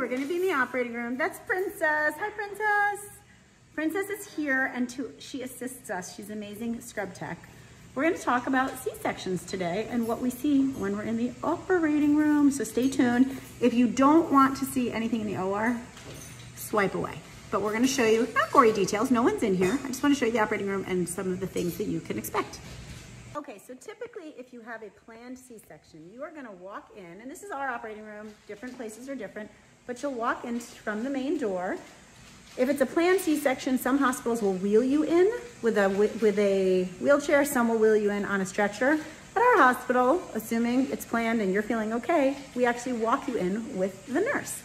we're gonna be in the operating room. That's Princess. Hi, Princess. Princess is here and she assists us. She's an amazing scrub tech. We're gonna talk about C-sections today and what we see when we're in the operating room. So stay tuned. If you don't want to see anything in the OR, swipe away. But we're gonna show you, not gory details, no one's in here. I just wanna show you the operating room and some of the things that you can expect. Okay, so typically if you have a planned C-section, you are gonna walk in, and this is our operating room, different places are different, but you'll walk in from the main door. If it's a planned C-section, some hospitals will wheel you in with a wheelchair, some will wheel you in on a stretcher. At our hospital, assuming it's planned and you're feeling okay, we actually walk you in with the nurse.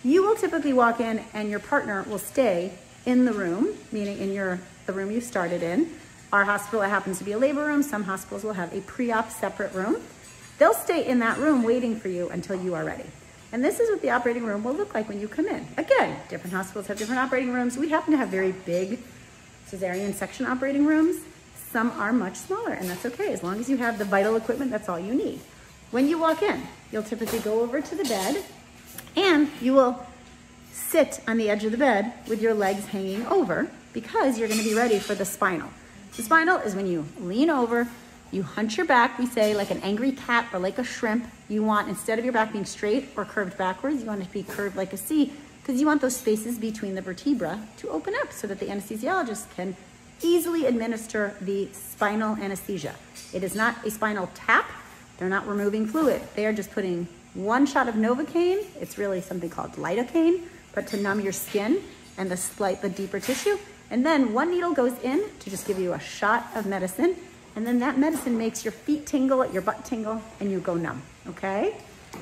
You will typically walk in and your partner will stay in the room, meaning in the room you started in. Our hospital, it happens to be a labor room. Some hospitals will have a pre-op separate room. They'll stay in that room waiting for you until you are ready. And this is what the operating room will look like when you come in. Again, different hospitals have different operating rooms. We happen to have very big cesarean section operating rooms. Some are much smaller, and that's okay. As long as you have the vital equipment, that's all you need. When you walk in, you'll typically go over to the bed, and you will sit on the edge of the bed with your legs hanging over because you're gonna be ready for the spinal. The spinal is when you lean over, you hunch your back, we say like an angry cat or like a shrimp. You want, instead of your back being straight or curved backwards, you want it to be curved like a C because you want those spaces between the vertebra to open up so that the anesthesiologist can easily administer the spinal anesthesia. It is not a spinal tap. They're not removing fluid. They are just putting one shot of Novocaine. It's really something called lidocaine, but to numb your skin and the deeper tissue. And then one needle goes in to just give you a shot of medicine. And then that medicine makes your feet tingle, your butt tingle, and you go numb, okay?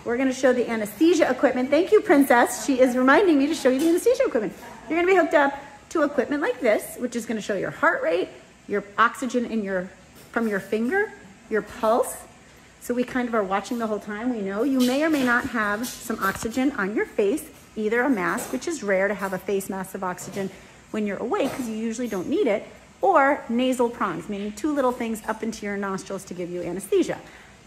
We're gonna show the anesthesia equipment. Thank you, Princess. She is reminding me to show you the anesthesia equipment. You're gonna be hooked up to equipment like this, which is gonna show your heart rate, your oxygen from your finger, your pulse. So we kind of are watching the whole time. We know you may or may not have some oxygen on your face, either a mask, which is rare to have a face mask of oxygen when you're awake because you usually don't need it, or nasal prongs, meaning two little things up into your nostrils to give you anesthesia.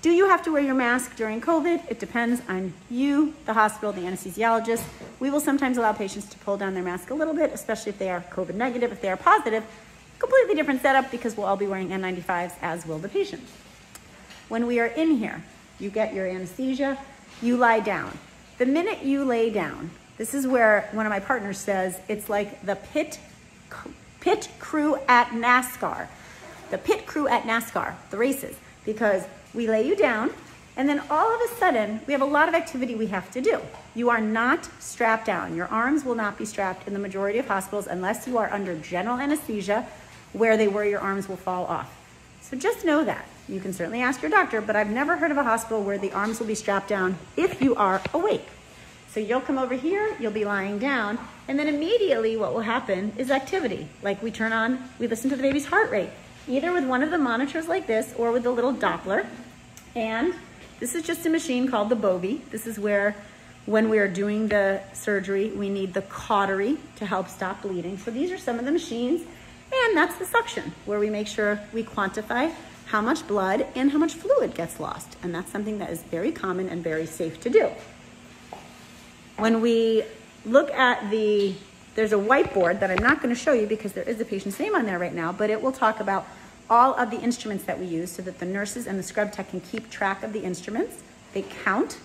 Do you have to wear your mask during COVID? It depends on you, the hospital, the anesthesiologist. We will sometimes allow patients to pull down their mask a little bit, especially if they are COVID negative. If they are positive, completely different setup because we'll all be wearing N95s, as will the patient. When we are in here, you get your anesthesia, you lie down. The minute you lay down, this is where one of my partners says it's like the pit crew at NASCAR. The pit crew at NASCAR, the races, because we lay you down and then all of a sudden we have a lot of activity we have to do. You are not strapped down. Your arms will not be strapped in the majority of hospitals unless you are under general anesthesia where your arms will fall off. So just know that. You can certainly ask your doctor, but I've never heard of a hospital where the arms will be strapped down if you are awake. So you'll come over here, you'll be lying down, and then immediately what will happen is activity. Like we listen to the baby's heart rate, either with one of the monitors like this or with the little Doppler. And this is just a machine called the Bovie. This is where, when we are doing the surgery, we need the cautery to help stop bleeding. So these are some of the machines, and that's the suction, where we make sure we quantify how much blood and how much fluid gets lost. And that's something that is very common and very safe to do. When we look at there's a whiteboard that I'm not going to show you because there is a patient's name on there right now, but it will talk about all of the instruments that we use so that the nurses and the scrub tech can keep track of the instruments. They count.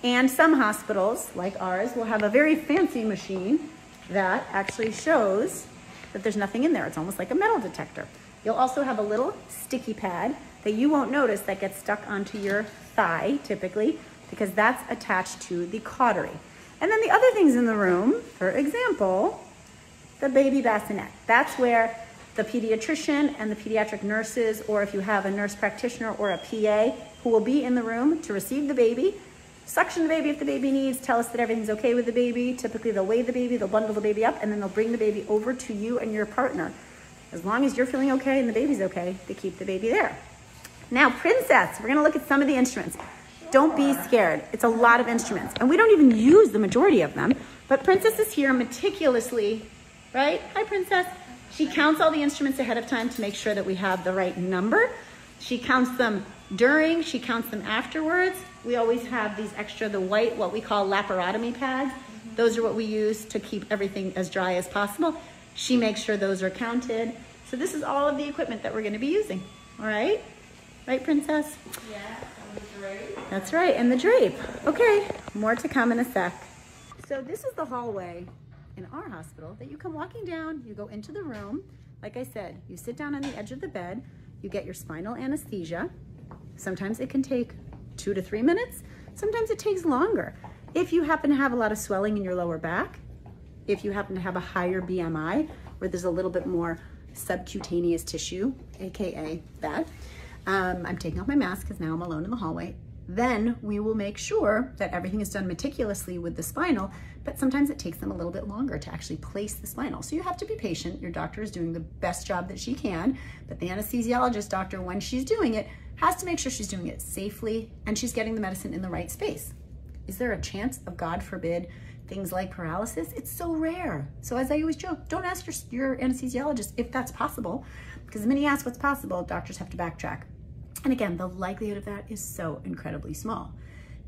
And some hospitals, like ours, will have a very fancy machine that actually shows that there's nothing in there. It's almost like a metal detector. You'll also have a little sticky pad that you won't notice that gets stuck onto your thigh, typically, because that's attached to the cautery. And then the other things in the room, for example, the baby bassinet. That's where the pediatrician and the pediatric nurses, or if you have a nurse practitioner or a PA who will be in the room to receive the baby, suction the baby if the baby needs, tell us that everything's okay with the baby. Typically they'll weigh the baby, they'll bundle the baby up, and then they'll bring the baby over to you and your partner. As long as you're feeling okay and the baby's okay, they keep the baby there. Now, Princess, we're gonna look at some of the instruments. Don't be scared. It's a lot of instruments. And we don't even use the majority of them. But Princess is here meticulously, right? Hi, Princess. She counts all the instruments ahead of time to make sure that we have the right number. She counts them during, she counts them afterwards. We always have these extra, the white, what we call laparotomy pads. Those are what we use to keep everything as dry as possible. She makes sure those are counted. So this is all of the equipment that we're gonna be using, all right? Right, Princess? Yeah, and the drape. That's right, and the drape. Okay, more to come in a sec. So this is the hallway in our hospital that you come walking down, you go into the room. Like I said, you sit down on the edge of the bed, you get your spinal anesthesia. Sometimes it can take 2 to 3 minutes. Sometimes it takes longer. If you happen to have a lot of swelling in your lower back, if you happen to have a higher BMI, where there's a little bit more subcutaneous tissue, AKA that, I'm taking off my mask because now I'm alone in the hallway. Then we will make sure that everything is done meticulously with the spinal, but sometimes it takes them a little bit longer to actually place the spinal. So you have to be patient. Your doctor is doing the best job that she can, but the anesthesiologist doctor, when she's doing it, has to make sure she's doing it safely and she's getting the medicine in the right space. Is there a chance of, God forbid, things like paralysis? It's so rare. So as I always joke, don't ask your anesthesiologist if that's possible, because the minute you ask what's possible, doctors have to backtrack. And again, the likelihood of that is so incredibly small.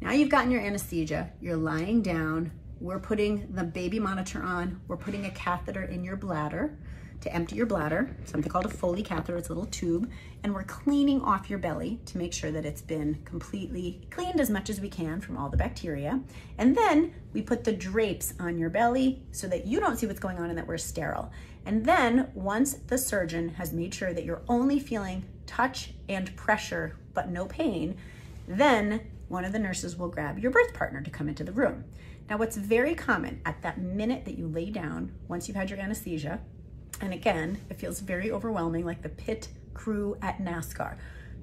Now you've gotten your anesthesia, you're lying down, we're putting the baby monitor on, we're putting a catheter in your bladder to empty your bladder, something called a Foley catheter, it's a little tube, and we're cleaning off your belly to make sure that it's been completely cleaned as much as we can from all the bacteria. And then we put the drapes on your belly so that you don't see what's going on and that we're sterile. And then once the surgeon has made sure that you're only feeling touch and pressure, but no pain, then one of the nurses will grab your birth partner to come into the room. Now, what's very common at that minute that you lay down, once you've had your anesthesia, and again, it feels very overwhelming, like the pit crew at NASCAR.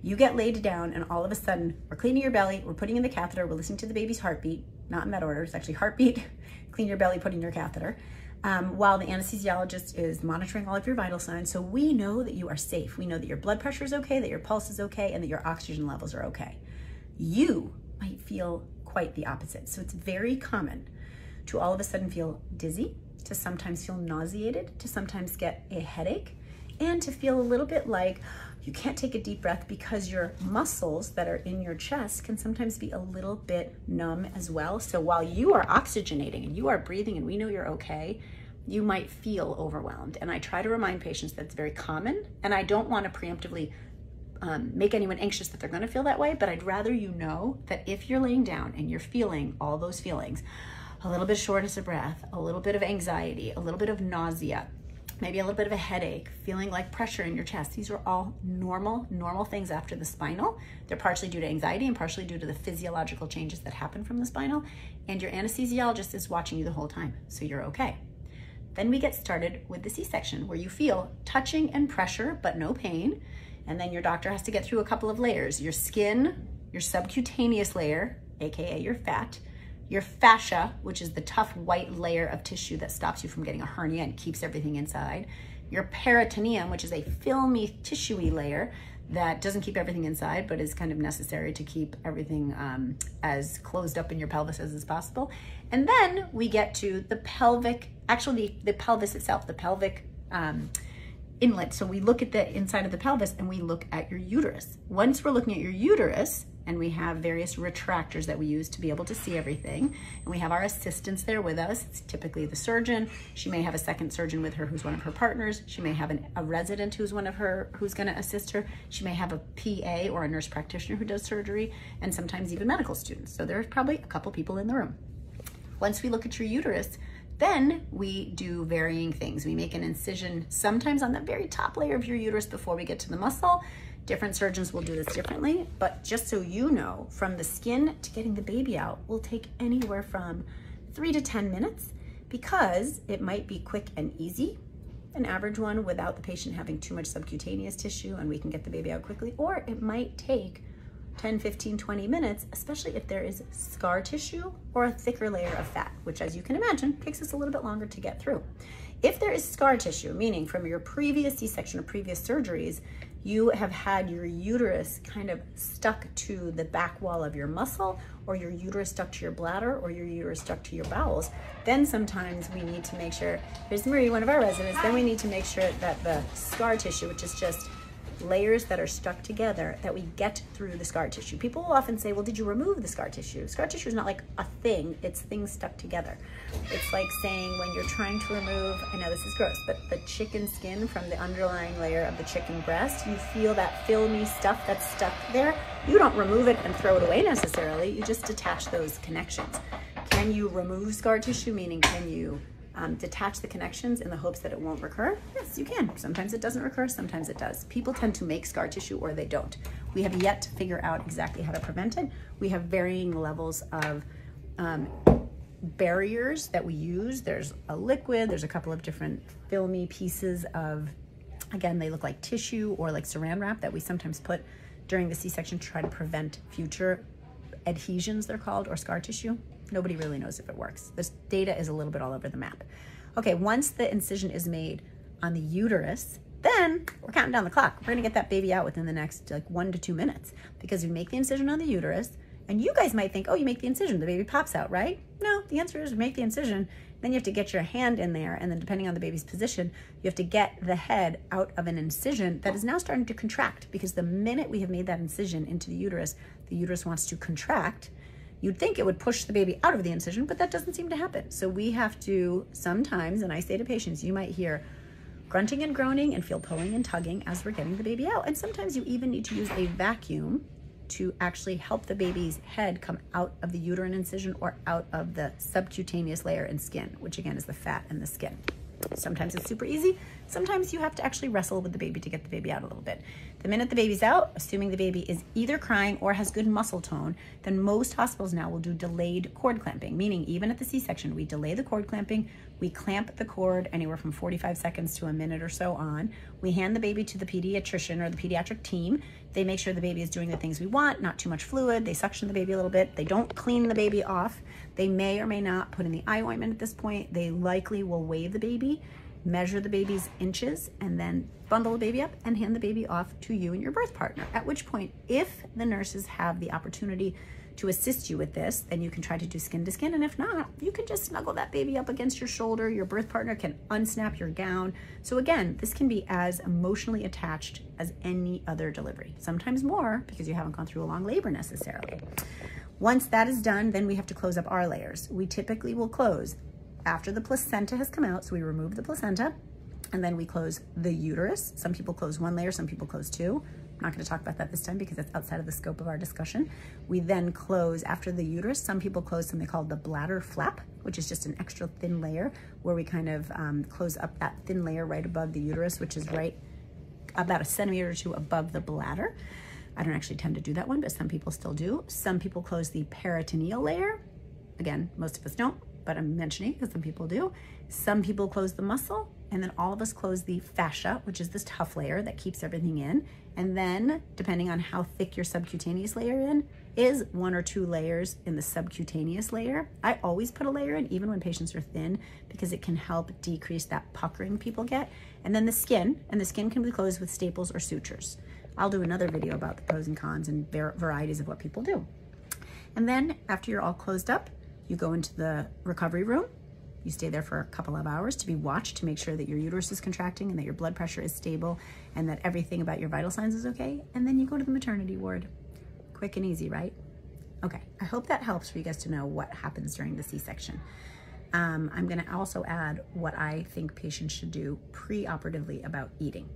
You get laid down and all of a sudden, we're cleaning your belly, we're putting in the catheter, we're listening to the baby's heartbeat, not in that order, it's actually heartbeat, clean your belly, put in your catheter, while the anesthesiologist is monitoring all of your vital signs. So we know that you are safe. We know that your blood pressure is okay, that your pulse is okay, and that your oxygen levels are okay. You might feel quite the opposite. So it's very common to all of a sudden feel dizzy, to sometimes feel nauseated, to sometimes get a headache, and to feel a little bit like you can't take a deep breath because your muscles that are in your chest can sometimes be a little bit numb as well. So while you are oxygenating and you are breathing and we know you're okay, you might feel overwhelmed. And I try to remind patients that it's very common, and I don't want to preemptively make anyone anxious that they're going to feel that way, but I'd rather you know that if you're laying down and you're feeling all those feelings, a little bit of shortness of breath, a little bit of anxiety, a little bit of nausea, maybe a little bit of a headache, feeling like pressure in your chest. These are all normal things after the spinal. They're partially due to anxiety and partially due to the physiological changes that happen from the spinal. And your anesthesiologist is watching you the whole time, so you're okay. Then we get started with the C-section, where you feel touching and pressure, but no pain. And then your doctor has to get through a couple of layers. Your skin, your subcutaneous layer, AKA your fat, your fascia, which is the tough white layer of tissue that stops you from getting a hernia and keeps everything inside, your peritoneum, which is a filmy, tissuey layer that doesn't keep everything inside, but is kind of necessary to keep everything as closed up in your pelvis as is possible. And then we get to the pelvic, actually the pelvis itself, the pelvic inlet. So we look at the inside of the pelvis and we look at your uterus. Once we're looking at your uterus, and we have various retractors that we use to be able to see everything, and we have our assistants there with us. It's typically the surgeon. She may have a second surgeon with her who's one of her partners. She may have a resident who's who's going to assist her. She may have a PA or a nurse practitioner who does surgery, and sometimes even medical students. So there's probably a couple people in the room. Once we look at your uterus, then we do varying things. We make an incision sometimes on the very top layer of your uterus before we get to the muscle. Different surgeons will do this differently, but just so you know, from the skin to getting the baby out will take anywhere from 3 to 10 minutes, because it might be quick and easy, an average one without the patient having too much subcutaneous tissue and we can get the baby out quickly, or it might take 10, 15, 20 minutes, especially if there is scar tissue or a thicker layer of fat, which, as you can imagine, takes us a little bit longer to get through. If there is scar tissue, meaning from your previous C-section or previous surgeries, you have had your uterus kind of stuck to the back wall of your muscle, or your uterus stuck to your bladder, or your uterus stuck to your bowels, then sometimes we need to make sure, here's Marie, one of our residents, then we need to make sure that the scar tissue, which is just layers that are stuck together that we get through the scar tissue. People will often say, well, did you remove the scar tissue? Scar tissue is not like a thing, it's things stuck together. It's like saying when you're trying to remove, I know this is gross, but the chicken skin from the underlying layer of the chicken breast, you feel that filmy stuff that's stuck there. You don't remove it and throw it away necessarily, you just detach those connections. Can you remove scar tissue, meaning can you detach the connections in the hopes that it won't recur? Yes, you can. Sometimes it doesn't recur, sometimes it does. People tend to make scar tissue or they don't. We have yet to figure out exactly how to prevent it. We have varying levels of barriers that we use. There's a liquid, there's a couple of different filmy pieces of, again, they look like tissue or like saran wrap that we sometimes put during the C-section to try to prevent future adhesions, they're called, or scar tissue. Nobody really knows if it works. This data is a little bit all over the map. Okay, once the incision is made on the uterus, then we're counting down the clock. We're gonna get that baby out within the next like 1 to 2 minutes because we make the incision on the uterus, and you guys might think, oh, you make the incision, the baby pops out, right? No, the answer is make the incision, then you have to get your hand in there, and then depending on the baby's position, you have to get the head out of an incision that is now starting to contract, because the minute we have made that incision into the uterus wants to contract. You'd think it would push the baby out of the incision, but that doesn't seem to happen. So we have to sometimes, and I say to patients, you might hear grunting and groaning and feel pulling and tugging as we're getting the baby out. And sometimes you even need to use a vacuum to actually help the baby's head come out of the uterine incision or out of the subcutaneous layer and skin, which again is the fat and the skin. Sometimes it's super easy. Sometimes you have to actually wrestle with the baby to get the baby out a little bit. The minute the baby's out, assuming the baby is either crying or has good muscle tone, then most hospitals now will do delayed cord clamping, meaning even at the C-section, we delay the cord clamping, we clamp the cord anywhere from 45 seconds to a minute or so on. We hand the baby to the pediatrician or the pediatric team. They make sure the baby is doing the things we want, not too much fluid. They suction the baby a little bit. They don't clean the baby off. They may or may not put in the eye ointment at this point. They likely will weigh the baby, measure the baby's inches, and then bundle the baby up and hand the baby off to you and your birth partner. At which point, if the nurses have the opportunity to assist you with this, then you can try to do skin to skin. And if not, you can just snuggle that baby up against your shoulder. Your birth partner can unsnap your gown. So again, this can be as emotionally attached as any other delivery, sometimes more because you haven't gone through a long labor necessarily. Once that is done, then we have to close up our layers. We typically will close after the placenta has come out. So we remove the placenta and then we close the uterus. Some people close 1 layer, some people close 2. I'm not going to talk about that this time because that's outside of the scope of our discussion. We then close after the uterus. Some people close something called the bladder flap, which is just an extra thin layer where we kind of close up that thin layer right above the uterus, which is right about 1 centimeter or 2 above the bladder. I don't actually tend to do that one, but some people still do. Some people close the peritoneal layer. Again, most of us don't, but I'm mentioning because some people do. Some people close the muscle, and then all of us close the fascia, which is this tough layer that keeps everything in. And then, depending on how thick your subcutaneous layer is 1 or 2 layers in the subcutaneous layer. I always put a layer in, even when patients are thin, because it can help decrease that puckering people get. And then the skin, and the skin can be closed with staples or sutures. I'll do another video about the pros and cons and varieties of what people do. And then after you're all closed up, you go into the recovery room. You stay there for a couple of hours to be watched to make sure that your uterus is contracting and that your blood pressure is stable and that everything about your vital signs is okay. And then you go to the maternity ward. Quick and easy, right? Okay, I hope that helps for you guys to know what happens during the C-section. I'm gonna also add what I think patients should do pre-operatively about eating.